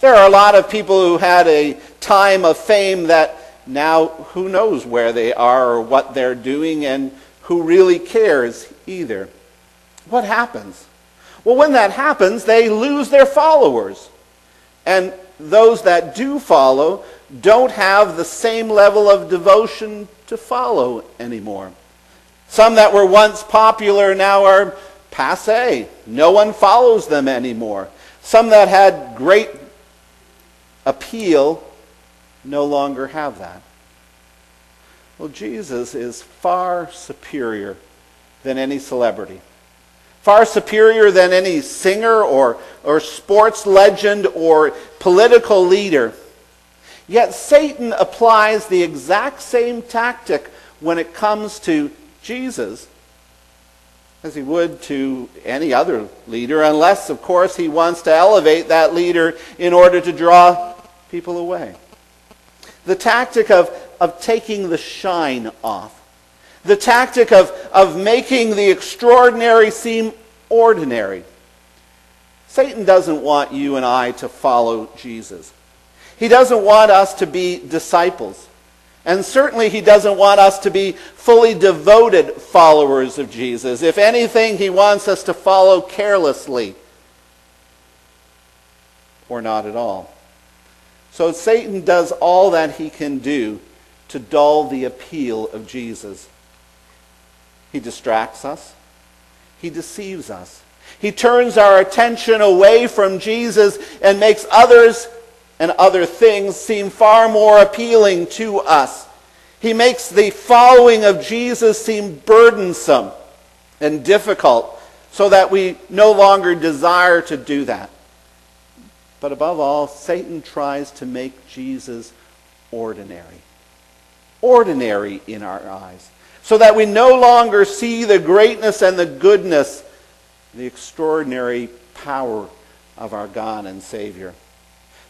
There are a lot of people who had a time of fame that now who knows where they are or what they're doing, and who really cares either. What happens? Well, when that happens, they lose their followers. And those that do follow don't have the same level of devotion to follow anymore. Some that were once popular now are passé. No one follows them anymore. Some that had great appeal no longer have that. Well, Jesus is far superior than any celebrity. Far superior than any singer or sports legend or political leader. Yet Satan applies the exact same tactic when it comes to Jesus as he would to any other leader, unless, of course, he wants to elevate that leader in order to draw people away. The tactic of taking the shine off. The tactic of making the extraordinary seem ordinary. Satan doesn't want you and I to follow Jesus. He doesn't want us to be disciples. And certainly he doesn't want us to be fully devoted followers of Jesus. If anything, he wants us to follow carelessly or not at all. So Satan does all that he can do to dull the appeal of Jesus. He distracts us. He deceives us. He turns our attention away from Jesus and makes others and other things seem far more appealing to us. He makes the following of Jesus seem burdensome and difficult so that we no longer desire to do that. But above all, Satan tries to make Jesus ordinary. Ordinary in our eyes. So that we no longer see the greatness and the goodness, the extraordinary power of our God and Savior.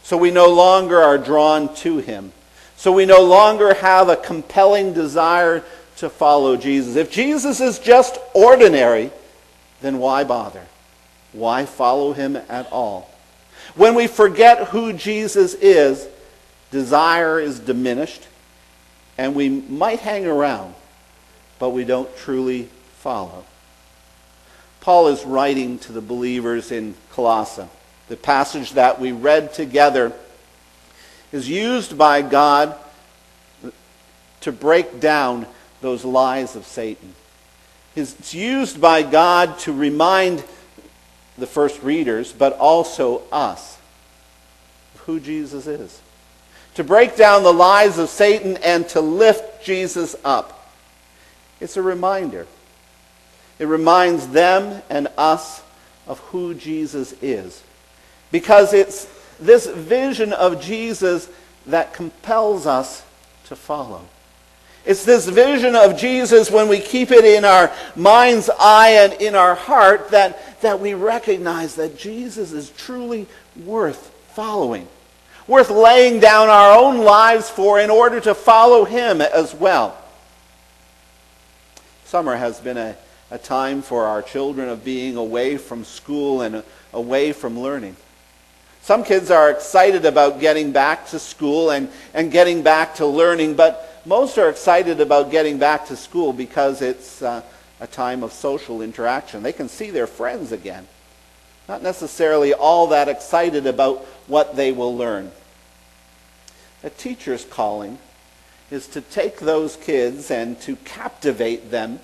So we no longer are drawn to him. So we no longer have a compelling desire to follow Jesus. If Jesus is just ordinary, then why bother? Why follow him at all? When we forget who Jesus is, desire is diminished, and we might hang around, but we don't truly follow. Paul is writing to the believers in Colossae. The passage that we read together is used by God to break down those lies of Satan. It's used by God to remind the first readers, but also us, of who Jesus is. To break down the lies of Satan and to lift Jesus up. It's a reminder. It reminds them and us of who Jesus is. Because it's this vision of Jesus that compels us to follow. It's this vision of Jesus, when we keep it in our mind's eye and in our heart, that we recognize that Jesus is truly worth following. Worth laying down our own lives for in order to follow him as well. Summer has been a time for our children of being away from school and away from learning. Some kids are excited about getting back to school and getting back to learning, but most are excited about getting back to school because it's a time of social interaction. They can see their friends again. Not necessarily all that excited about what they will learn. A teacher's calling is to take those kids and to captivate them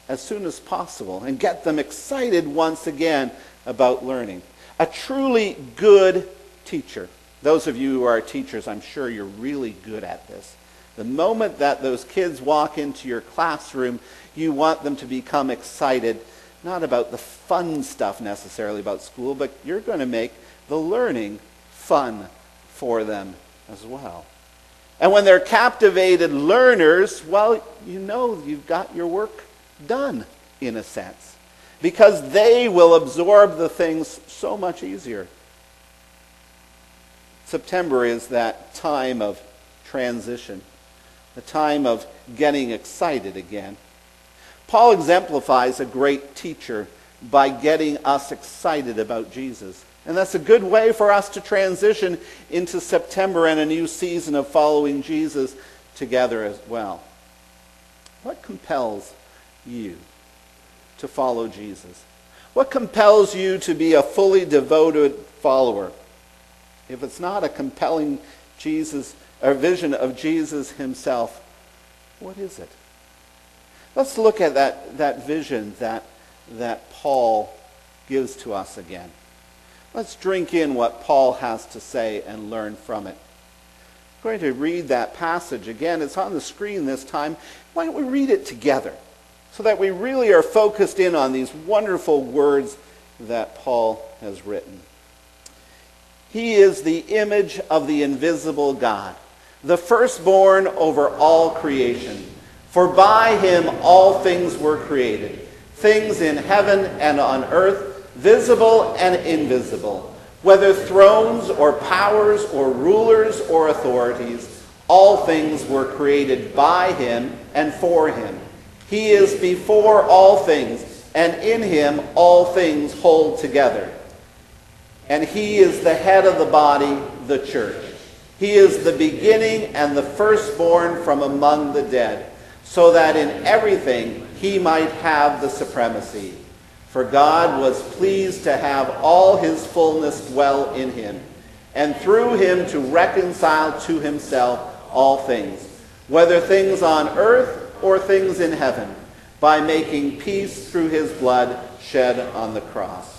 as soon as possible and get them excited once again about learning. A truly good teacher. Those of you who are teachers, I'm sure you're really good at this. The moment that those kids walk into your classroom, you want them to become excited, not about the fun stuff necessarily about school, but you're going to make the learning fun for them as well. And when they're captivated learners, well, you know you've got your work done in a sense, because they will absorb the things so much easier. September is that time of transition, the time of getting excited again. Paul exemplifies a great teacher by getting us excited about Jesus. And that's a good way for us to transition into September and a new season of following Jesus together as well. What compels you to follow Jesus? What compels you to be a fully devoted follower? If it's not a compelling Jesus or vision of Jesus himself, what is it? Let's look at that vision that Paul gives to us again. Let's drink in what Paul has to say and learn from it. I'm going to read that passage again. It's on the screen this time. Why don't we read it together so that we really are focused in on these wonderful words that Paul has written. He is the image of the invisible God, the firstborn over all creation. For by him all things were created, things in heaven and on earth, visible and invisible, whether thrones or powers or rulers or authorities, all things were created by him and for him. He is before all things, and in him all things hold together. And he is the head of the body, the church. He is the beginning and the firstborn from among the dead, so that in everything he might have the supremacy. For God was pleased to have all his fullness dwell in him, and through him to reconcile to himself all things, whether things on earth or things in heaven, by making peace through his blood shed on the cross.